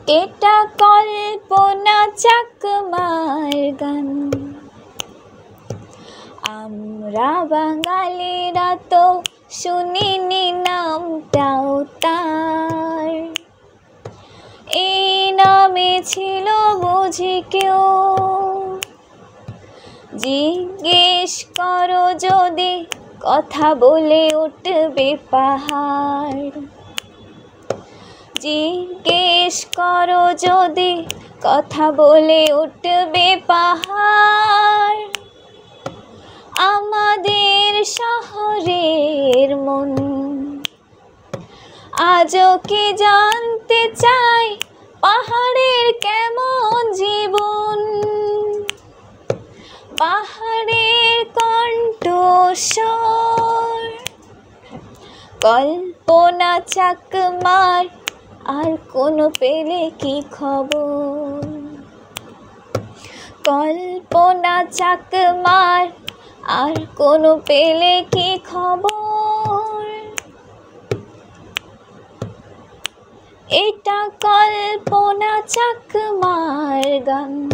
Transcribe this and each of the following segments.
এটা কল্পনা চাকমার গান। আমরা বাঙালিরা তো শুনিনি নামটাও তার। এই নামে ছিল বুঝি কেউ? জিজ্ঞেস করো যদি, কথা বলে উঠবে পাহাড়। জিজ্ঞেস করো যদি, কথা বলে উঠবে পাহাড়। আমাদের শহরের মন আজও কি জানতে চায় পাহাড়ের কেমন জীবন। পাহাড়ের কণ্ঠস্বর কল্পনা চাকমার, আর কোনো পেলে কি খবর? কল্পনা চাকমার, আর কোনো পেলে কি খবর? এটা কল্পনা চাকমার গান।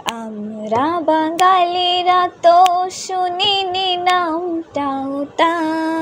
আমরা বাঙালিরা তো শুনিনি নামটাও তার।